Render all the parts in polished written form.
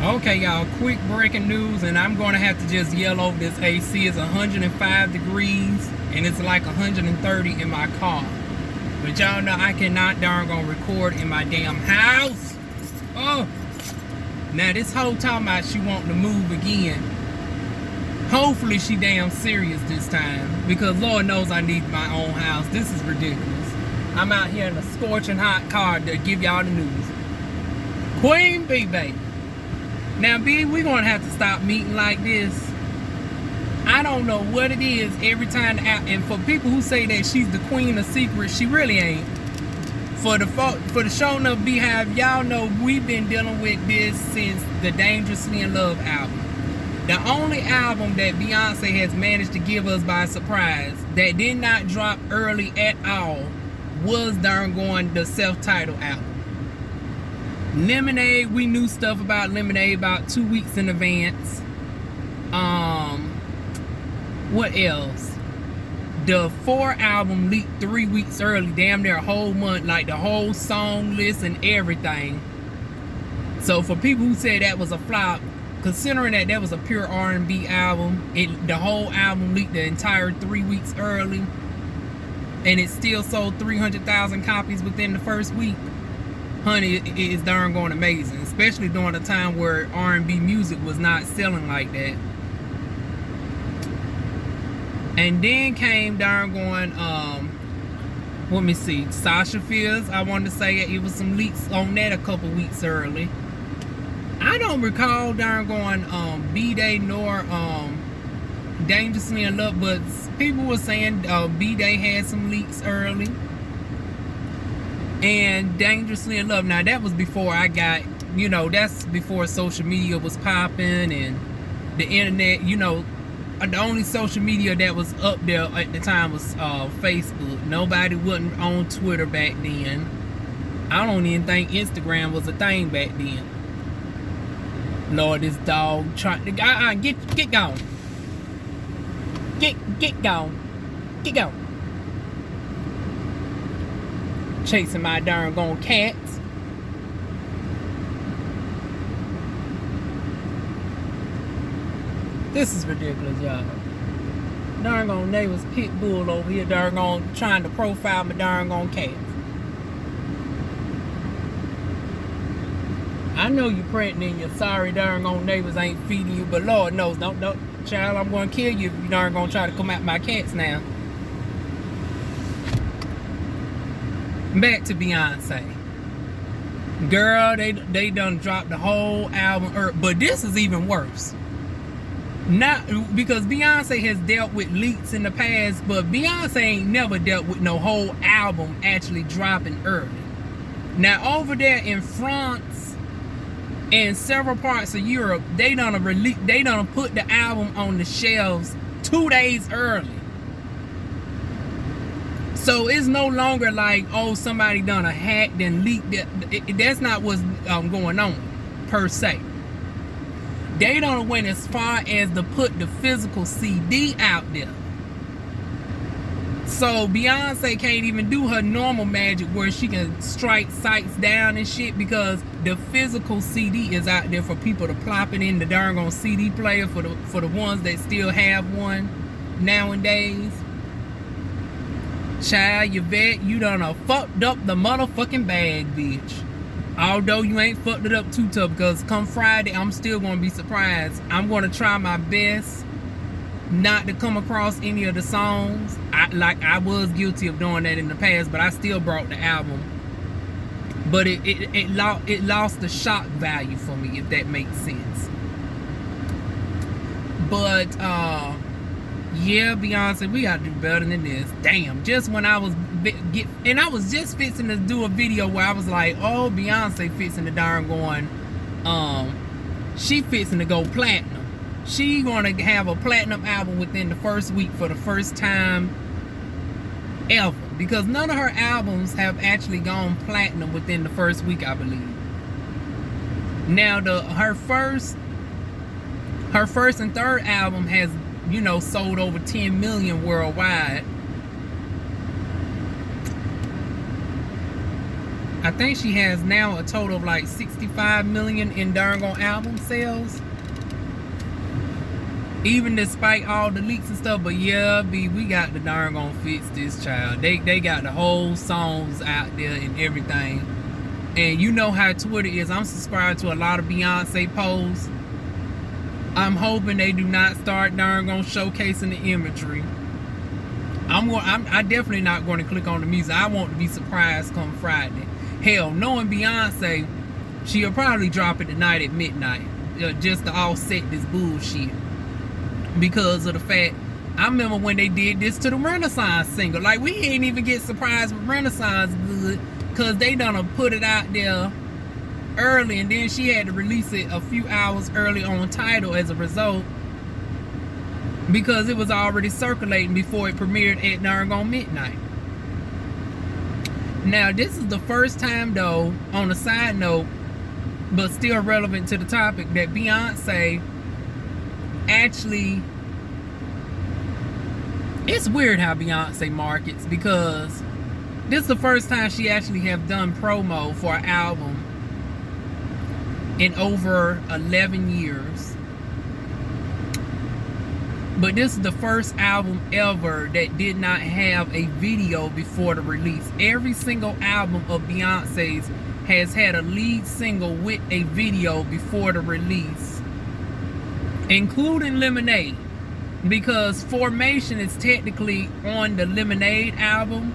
Okay, y'all, quick breaking news, and I'm going to have to just yell over this AC. It's 105 degrees, and it's like 130 in my car. But y'all know I cannot darn gonna record in my damn house. Oh, now this whole talking about she wanting to move again. Hopefully she damn serious this time, because Lord knows I need my own house. This is ridiculous. I'm out here in a scorching hot car to give y'all the news. Queen Bee, baby. Now, B, we're going to have to stop meeting like this. I don't know what it is every time. And for people who say that she's the queen of secrets, she really ain't. For the show enough Beehive, y'all know we've been dealing with this since the Dangerously in Love album. The only album that Beyonce has managed to give us by surprise that did not drop early at all was darn going the self-titled album. Lemonade, we knew stuff about Lemonade about 2 weeks in advance. What else? The 4 album leaked 3 weeks early, damn near a whole month, like the whole song list and everything. So for people who said that was a flop, considering that that was a pure R&B album, the whole album leaked the entire 3 weeks early, and it still sold 300,000 copies within the first week. Honey, it is darn going amazing, especially during a time where R&B music was not selling like that. And then came darn going, let me see, Sasha Fierce. I wanted to say it was some leaks on that a couple weeks early. I don't recall darn going B-Day nor Dangerously in Love, but people were saying B-Day had some leaks early. And Dangerously in Love, now that was before I got, you know, that's before social media was popping and the internet, you know. The only social media that was up there at the time was Facebook. Nobody wasn't on Twitter back then. I don't even think Instagram was a thing back then. Lord, this dog trying to get gone. Get gone. Get gone. Chasing my darn gone cats. This is ridiculous, y'all. Darn gone neighbor's pit bull over here, darn gone trying to profile my darn gone cats. I know you pregnant and your sorry darn gone neighbors ain't feeding you, but Lord knows, don't, child, I'm gonna kill you if you darn gonna try to come at my cats now. Back to Beyonce. Girl, they done dropped the whole album, but this is even worse. Not because Beyonce has dealt with leaks in the past, but Beyonce ain't never dealt with no whole album actually dropping early. Now over there in France and several parts of Europe, they done put the album on the shelves 2 days early. So it's no longer like, oh, somebody done a hack then leaked it. That's not what's going on per se. They don't went as far as to put the physical CD out there. So Beyonce can't even do her normal magic where she can strike sites down and shit, because the physical CD is out there for people to plop it in the darn on CD player for the ones that still have one nowadays. Child, Yvette, you done fucked up the motherfucking bag, bitch. Although you ain't fucked it up too tough, because come Friday, I'm still going to be surprised. I'm going to try my best not to come across any of the songs. I was guilty of doing that in the past, but I still brought the album. But it lost the shock value for me, if that makes sense. But, yeah, Beyonce, we gotta do better than this. Damn, just when I was and I was just fixing to do a video where I was like, oh, Beyonce fixing the darn going, she fixing to go platinum. She gonna have a platinum album within the first week for the first time ever, because none of her albums have actually gone platinum within the first week, I believe. Now her first and third album has, you know, sold over 10 million worldwide. I think she has now a total of like 65 million in darn on album sales. Even despite all the leaks and stuff. But yeah, B, we got the darn gonna fix this, child. They got the whole songs out there and everything. And you know how Twitter is. I'm subscribed to a lot of Beyonce posts. I'm hoping they do not start darn gonna showcasing the imagery. I'm definitely not going to click on the music. I want to be surprised come Friday. Hell, knowing Beyonce, she'll probably drop it tonight at midnight, just to offset this bullshit. Because of the fact, I remember when they did this to the Renaissance single. Like, we ain't even get surprised with Renaissance good, because they done put it out there early, and then she had to release it a few hours early on Tidal as a result, because it was already circulating before it premiered at darn on midnight. Now, this is the first time, though, on a side note, but still relevant to the topic, that Beyonce actually... It's weird how Beyonce markets, because this is the first time she actually have done promo for an album in over 11 years. But this is the first album ever that did not have a video before the release. Every single album of Beyonce's has had a lead single with a video before the release, including Lemonade, because Formation is technically on the Lemonade album.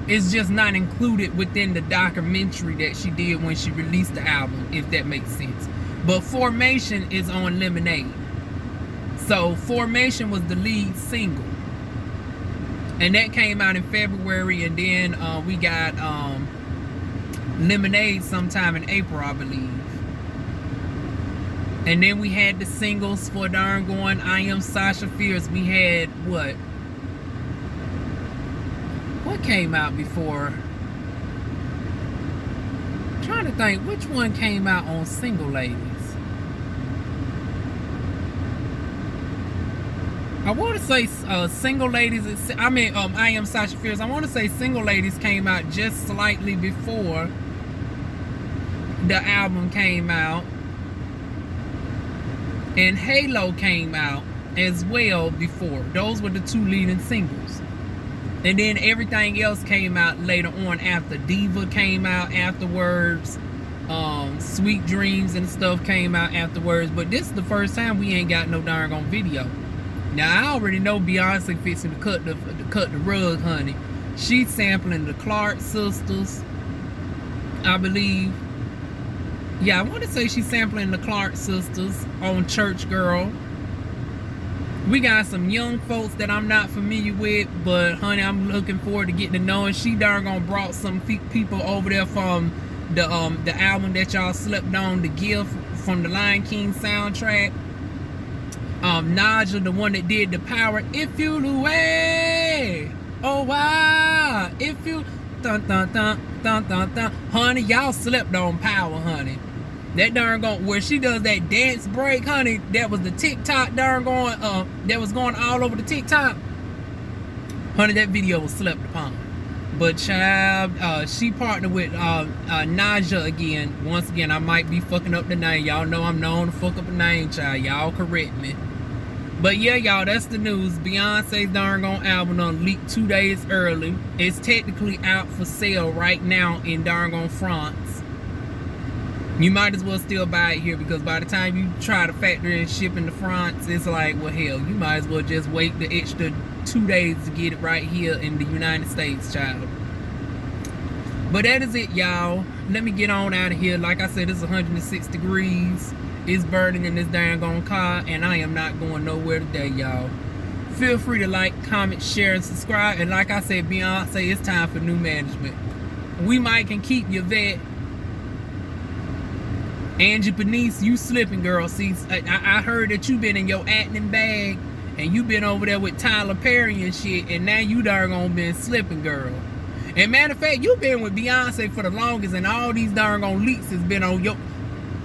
It's just not included within the documentary that she did when she released the album, if that makes sense. But Formation is on Lemonade. So Formation was the lead single, and that came out in February, and then we got Lemonade sometime in April, I believe. And then we had the singles for darn going I Am Sasha Fierce. We had what came out before? I'm trying to think which one came out on Single Ladies. I want to say Single Ladies, I Am Sasha Fierce. I want to say Single Ladies came out just slightly before the album came out. And Halo came out as well before. Those were the two leading singles. And then everything else came out later on after. Diva came out afterwards. Sweet Dreams and stuff came out afterwards. But this is the first time we ain't got no darn on video. Now, I already know Beyonce fixing to cut the rug, honey. She's sampling the Clark sisters, I believe. Yeah, I want to say she's sampling the Clark sisters on Church Girl. We got some young folks that I'm not familiar with, but honey, I'm looking forward to getting to know. And she darn gonna brought some people over there from the album that y'all slept on, The Gift, from the Lion King soundtrack. Naja, the one that did the Power. If you away, oh wow, if you dun dun dun dun dun dun, honey, y'all slept on Power, honey. That darn going where she does that dance break, honey. That was the TikTok darn going that was going all over the TikTok. Honey, that video was slept upon. But child, she partnered with Naja again. Once again, I might be fucking up the name. Y'all know I'm known to fuck up a name, child. Y'all correct me. But yeah, y'all, that's the news. Beyonce's darn gone album on leaked 2 days early. It's technically out for sale right now in darn gone France. You might as well still buy it here, because by the time you try to factor in shipping to France, it's like, well, hell, you might as well just wait the extra 2 days to get it right here in the United States, child. But that is it, y'all. Let me get on out of here. Like I said, it's 106 degrees. It's burning in this dang on car, and I am not going nowhere today, y'all. Feel free to like, comment, share, and subscribe. And like I said, Beyonce, it's time for new management. We might can keep your vet. Angie Bernice, you slipping, girl. See, I heard that you been in your acting bag, and you been over there with Tyler Perry and shit, and now you darn gonna been slipping, girl. And matter of fact, you been with Beyonce for the longest, and all these darn gone leaks has been on your...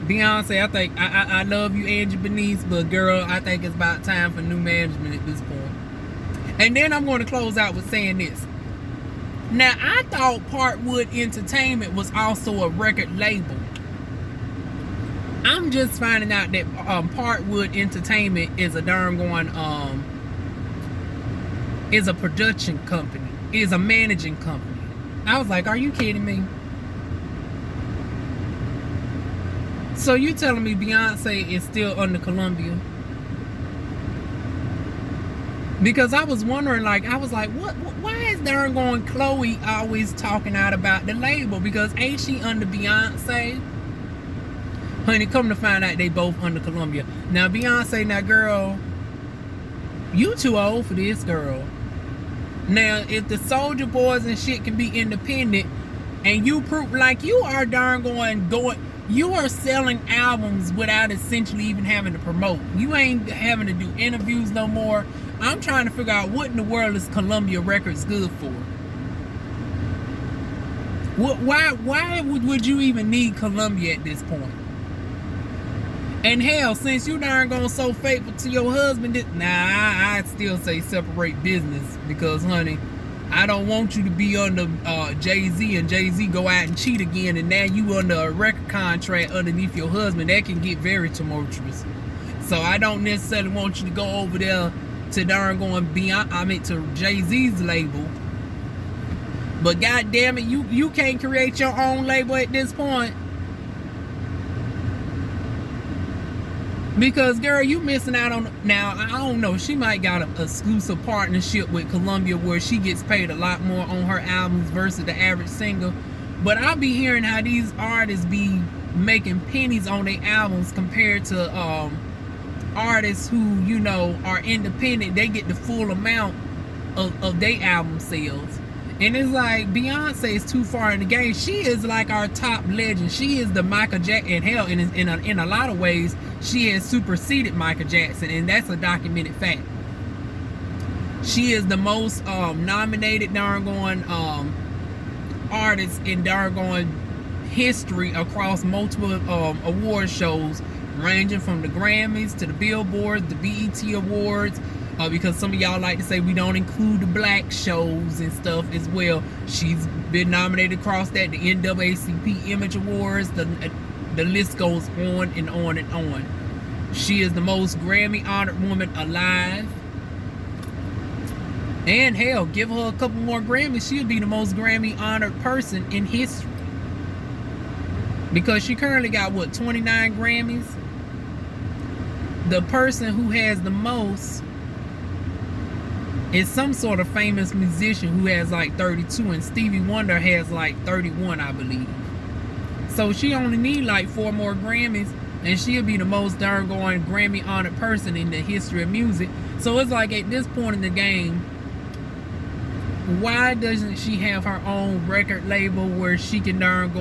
Beyonce, I think, I love you, Angie Bernice, but girl, I think it's about time for new management at this point. And then I'm going to close out with saying this. Now, I thought Parkwood Entertainment was also a record label. I'm just finding out that Parkwood Entertainment is a darn going is a production company, is a managing company. I was like, are you kidding me? So you telling me Beyonce is still under Columbia? Because I was wondering, like, I was like, why is darn going Chloe always talking out about the label? Because ain't she under Beyonce? Honey, come to find out they both under Columbia. Now Beyonce, now girl, you too old for this, girl. Now if the Soulja Boys and shit can be independent, and you prove like you are darn going, you are selling albums without essentially even having to promote. You ain't having to do interviews no more. I'm trying to figure out what in the world is Columbia Records good for. Why would you even need Columbia at this point? And hell, since you darn gone so faithful to your husband, I'd still say separate business, because honey, I don't want you to be under Jay-Z and Jay-Z go out and cheat again, and now you under a record contract underneath your husband. That can get very tumultuous. So I don't necessarily want you to go over there to darn going to Jay-Z's label. But god damn it, you can't create your own label at this point. Because girl, you missing out on. Now I don't know, she might got an exclusive partnership with Columbia where she gets paid a lot more on her albums versus the average singer. But I'll be hearing how these artists be making pennies on their albums compared to artists who, you know, are independent. They get the full amount of their album sales. And it's like Beyonce is too far in the game. She is like our top legend. She is the Michael Jackson. And hell, in a lot of ways, she has superseded Michael Jackson, and that's a documented fact. She is the most nominated darn artist in darn history across multiple award shows, ranging from the Grammys to the Billboards, the BET Awards. Because some of y'all like to say we don't include the black shows and stuff as well. She's been nominated across that, the NAACP Image Awards, the list goes on and on and on. She is the most Grammy honored woman alive. And hell, give her a couple more Grammys, she'll be the most Grammy honored person in history. Because she currently got, what, 29 Grammys? The person who has the most is some sort of famous musician who has like 32, and Stevie Wonder has like 31, I believe. So she only need like 4 more Grammys, and she'll be the most darn Grammy honored person in the history of music. So it's like, at this point in the game, why doesn't she have her own record label where she can darn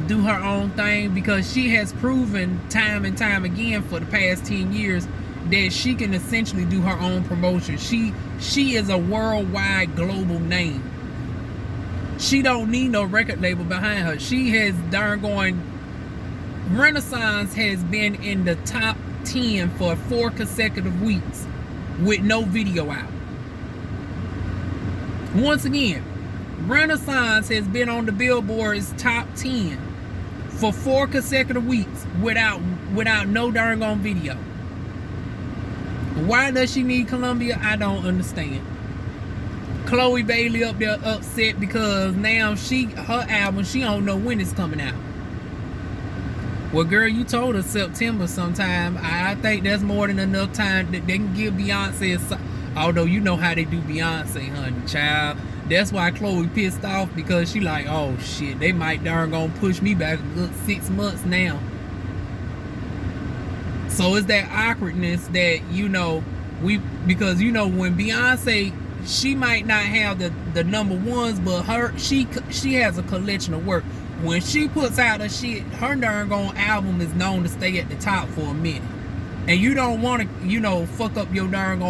do her own thing? Because she has proven time and time again for the past 10 years that she can essentially do her own promotion. She is a worldwide global name. She don't need no record label behind her. She has darn Renaissance has been in the top 10 for 4 consecutive weeks with no video out. Once again, Renaissance has been on the Billboard's top 10 for 4 consecutive weeks without no darn video. Why does she need Columbia? I don't understand. Chloe Bailey up there upset because now her album, she don't know when it's coming out. Well, girl, you told us September sometime. I think that's more than enough time that they can give Beyonce although you know how they do Beyonce, honey, child. That's why Chloe pissed off, because she like, oh shit, they might darn gonna push me back a good 6 months now. So it's that awkwardness that, you know, because you know when Beyonce, she might not have the number ones, but she has a collection of work. When she puts out her shit, her darn album is known to stay at the top for a minute. And you don't want to, you know, fuck up your darn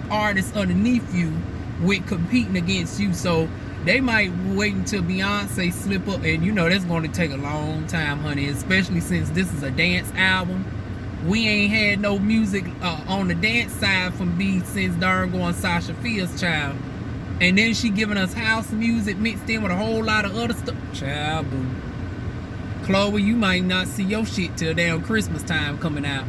artists underneath you with competing against you. So they might wait until Beyonce slip up, and you know that's going to take a long time, honey, especially since this is a dance album. We ain't had no music on the dance side from B since darn Sasha Fierce, child. And then she giving us house music mixed in with a whole lot of other stuff. Child, boo. Chloe, you might not see your shit till damn Christmas time coming out.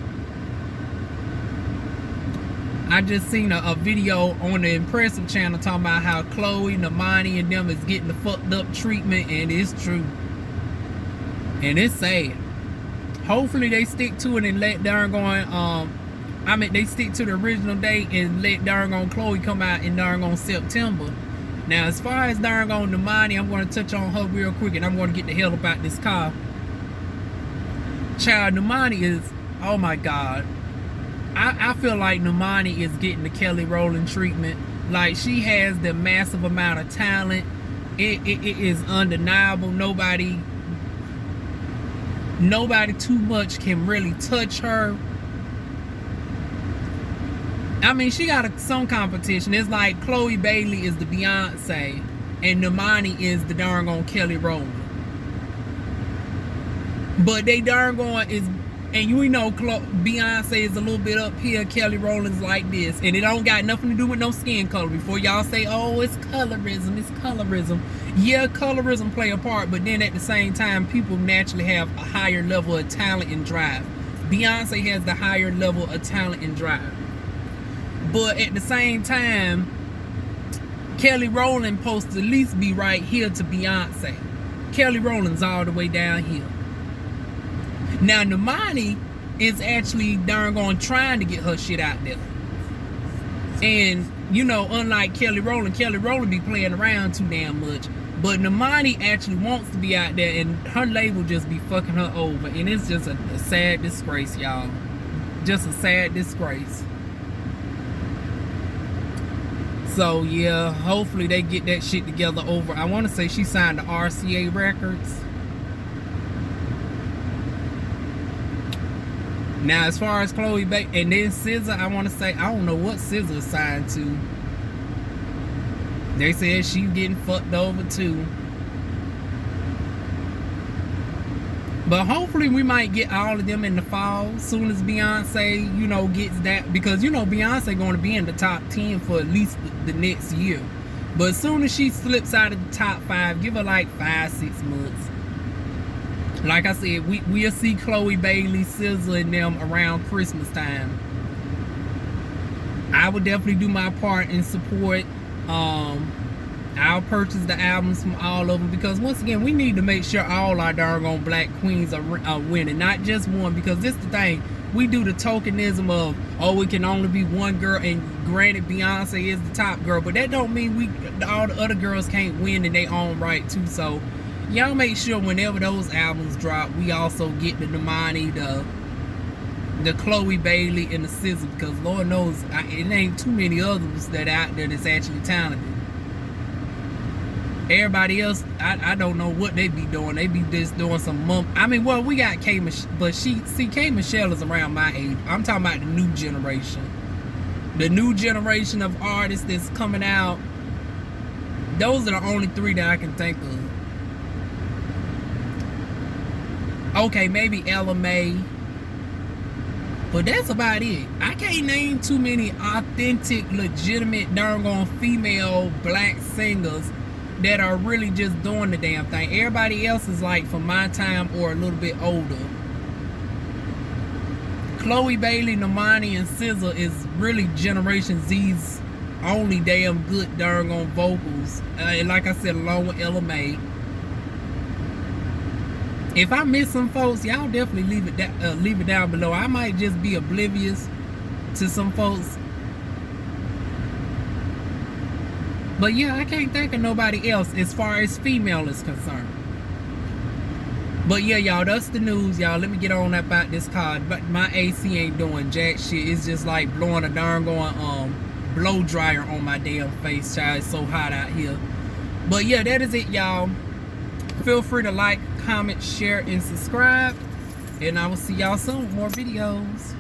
I just seen a video on the Impressive channel talking about how Chloe, Normani, and them is getting the fucked up treatment, and it's true. And it's sad. Hopefully they stick to it and let darn they stick to the original date and let darn on Chloe come out in darn on September. Now, as far as darn on Normani, I'm going to touch on her real quick, and I'm going to get the hell about this car. Child, Normani is, oh my God. I feel like Normani is getting the Kelly Rowland treatment. Like, she has the massive amount of talent. It is undeniable. Nobody too much can really touch her. I mean, she got some competition. It's like Chloe Bailey is the Beyonce, and Normani is the darn on Kelly Rowland. But they darn going is, and you know, Beyonce is a little bit up here, Kelly Rowland's like this, and it don't got nothing to do with no skin color. Before y'all say, oh, it's colorism, it's colorism. Yeah, colorism play a part, but then at the same time, people naturally have a higher level of talent and drive. Beyonce has the higher level of talent and drive. But at the same time, Kelly Rowland supposed to at least be right here to Beyonce. Kelly Rowland's all the way down here. Now, Normani is actually darn gone trying to get her shit out there. And, you know, unlike Kelly Rowland be playing around too damn much. But Normani actually wants to be out there, and her label just be fucking her over. And it's just a sad disgrace, y'all. Just a sad disgrace. So, yeah, hopefully they get that shit together over. I want to say she signed to RCA Records. Now, as far as Chloe Bailey, and then SZA, I want to say, I don't know what SZA is signed to. They said she's getting fucked over too. But hopefully we might get all of them in the fall. Soon as Beyonce, you know, gets that. Because, you know, Beyonce going to be in the top 10 for at least the next year. But as soon as she slips out of the top 5, give her like 5-6 months. Like I said, we'll see Chloe Bailey, SZA, and them around Christmas time. I would definitely do my part in support. I'll purchase the albums from all of them, because once again, we need to make sure all our doggone black queens are winning, not just one. Because this the thing, we do the tokenism of, oh, it can only be one girl, and granted Beyonce is the top girl, but that don't mean all the other girls can't win in their own right too. So y'all make sure whenever those albums drop, we also get the Normani, the Chloe Bailey, and the SZA, because Lord knows it ain't too many others that out there that's actually talented. Everybody else, I don't know what they be doing. They be just doing some I mean, well, we got K Michelle, but K Michelle is around my age. I'm talking about the new generation. The new generation of artists that's coming out. Those are the only 3 that I can think of. Okay, maybe Ella Mai. But that's about it. I can't name too many authentic, legitimate, darn female black singers that are really just doing the damn thing. Everybody else is like from my time or a little bit older. Chloe Bailey, Normani, and SZA is really Generation Z's only damn good darn vocals. And like I said, along with Ella Mai. If I miss some folks, y'all definitely leave it down below. I might just be oblivious to some folks. But yeah, I can't think of nobody else as far as female is concerned. But yeah, y'all, that's the news, y'all. Let me get on about this car. But my AC ain't doing jack shit. It's just like blowing a darn blow dryer on my damn face, child. It's so hot out here. But yeah, that is it, y'all. Feel free to like, comment, share, and subscribe. And I will see y'all soon with more videos.